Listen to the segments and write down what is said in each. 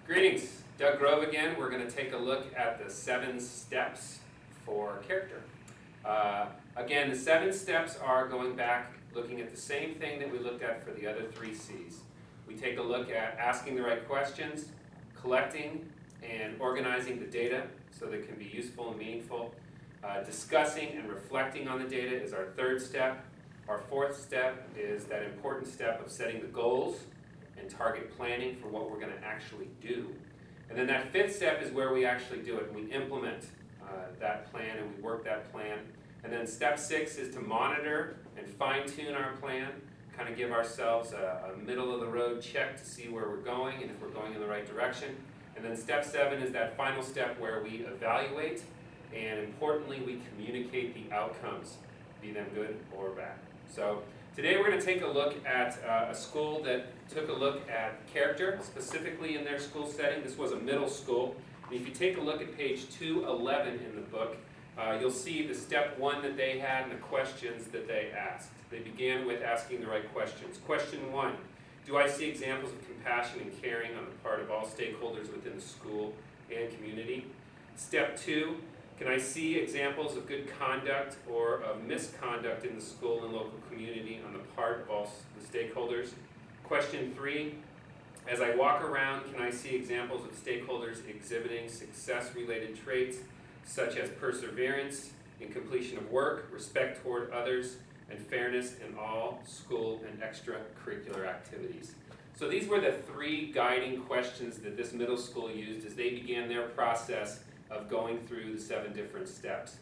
Greetings, Doug Grove again. We're going to take a look at the 7 steps for character. Again, the 7 steps are going back, looking at the same thing that we looked at for the other 3 C's. We take a look at asking the right questions, collecting and organizing the data so that it can be useful and meaningful. Discussing and reflecting on the data is our 3rd step. Our 4th step is that important step of setting the goals and target planning for what we're going to actually do. And then that 5th step is where we actually do it. We implement that plan and we work that plan. And then step 6 is to monitor and fine-tune our plan, kind of give ourselves a middle-of-the-road check to see where we're going and if we're going in the right direction. And then step 7 is that final step where we evaluate and, importantly, we communicate the outcomes, be them good or bad. So today we're going to take a look at a school that took a look at character, specifically in their school setting. This was a middle school. And if you take a look at page 211 in the book, you'll see the step 1 that they had and the questions that they asked. They began with asking the right questions. Question 1, do I see examples of compassion and caring on the part of all stakeholders within the school and community? Step 2, can I see examples of good conduct or of misconduct in the school and local community on the part of all the stakeholders? Question 3, as I walk around, can I see examples of stakeholders exhibiting success-related traits such as perseverance in completion of work, respect toward others, and fairness in all school and extracurricular activities? So these were the 3 guiding questions that this middle school used as they began their process of going through the 7 different steps.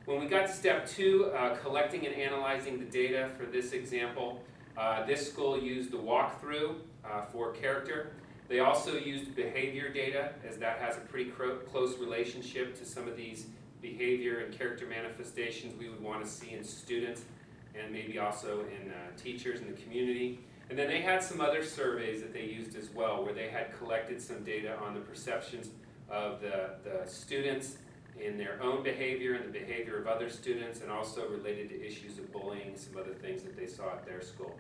When we got to step 2, collecting and analyzing the data for this example, this school used the walkthrough for character. They also used behavior data, as that has a pretty close relationship to some of these behavior and character manifestations we would want to see in students and maybe also in teachers in the community. And then they had some other surveys that they used as well, where they had collected some data on the perceptions of the students in their own behavior and the behavior of other students, and also related to issues of bullying and some other things that they saw at their school.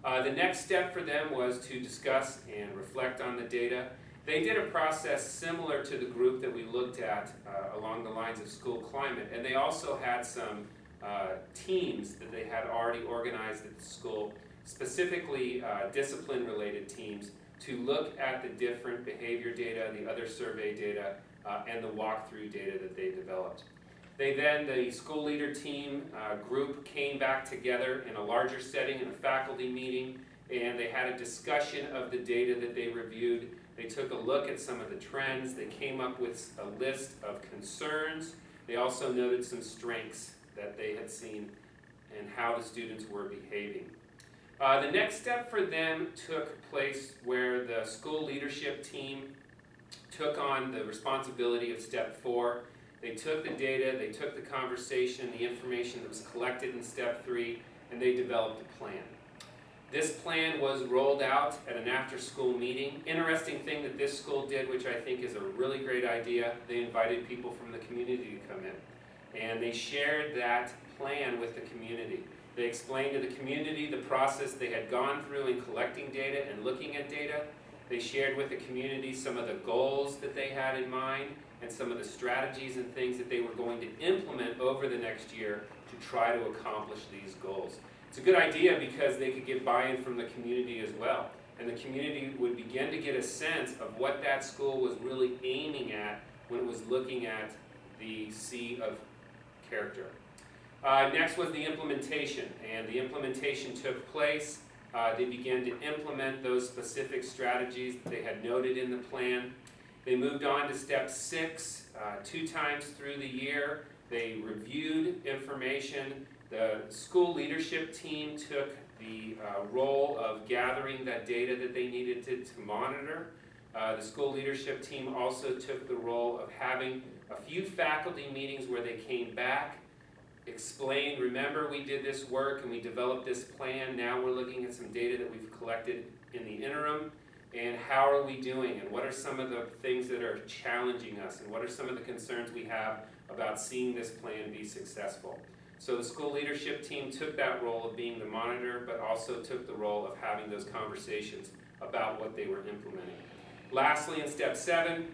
The next step for them was to discuss and reflect on the data. They did a process similar to the group that we looked at along the lines of school climate, and they also had some teams that they had already organized at the school, specifically discipline-related teams, to look at the different behavior data, the other survey data, and the walkthrough data that they developed. The school leader team group came back together in a larger setting, in a faculty meeting, and they had a discussion of the data that they reviewed. They took a look at some of the trends. They came up with a list of concerns. They also noted some strengths that they had seen and how the students were behaving. The next step for them took place where the school leadership team took on the responsibility of step 4. They took the data, they took the conversation, the information that was collected in step 3, and they developed a plan. This plan was rolled out at an after-school meeting. Interesting thing that this school did, which I think is a really great idea, they invited people from the community to come in. And they shared that plan with the community. They explained to the community the process they had gone through in collecting data and looking at data. They shared with the community some of the goals that they had in mind and some of the strategies and things that they were going to implement over the next year to try to accomplish these goals. It's a good idea because they could get buy-in from the community as well. And the community would begin to get a sense of what that school was really aiming at when it was looking at the C of character. Next was the implementation, and the implementation took place. They began to implement those specific strategies that they had noted in the plan. They moved on to step 6. 2 times through the year, they reviewed information. The school leadership team took the role of gathering that data that they needed to monitor. The school leadership team also took the role of having a few faculty meetings where they came back, explained, remember we did this work and we developed this plan, now we're looking at some data that we've collected in the interim, and how are we doing, and what are some of the things that are challenging us, and what are some of the concerns we have about seeing this plan be successful. So the school leadership team took that role of being the monitor, but also took the role of having those conversations about what they were implementing. Lastly, in step 7,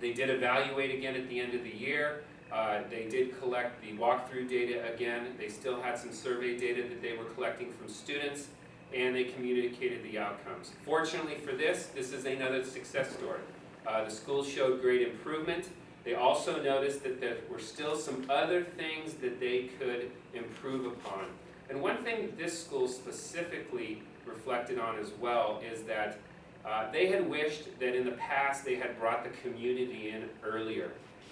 they did evaluate again at the end of the year. They did collect the walkthrough data again. They still had some survey data that they were collecting from students, and they communicated the outcomes. Fortunately for this is another success story. The school showed great improvement. They also noticed that there were still some other things that they could improve upon. And one thing that this school specifically reflected on as well is that they had wished that in the past they had brought the community in earlier.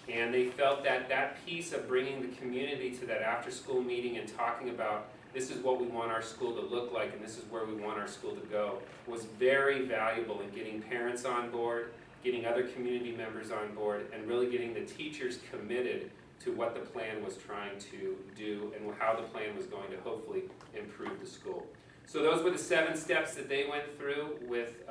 And they felt that that piece of bringing the community to that after-school meeting and talking about this is what we want our school to look like and this is where we want our school to go was very valuable in getting parents on board, getting other community members on board, and really getting the teachers committed to what the plan was trying to do and how the plan was going to hopefully improve the school. So those were the 7 steps that they went through with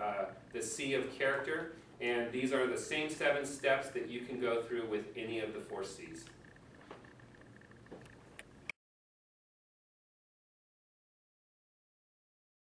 the C of character, and these are the same 7 steps that you can go through with any of the 4 C's.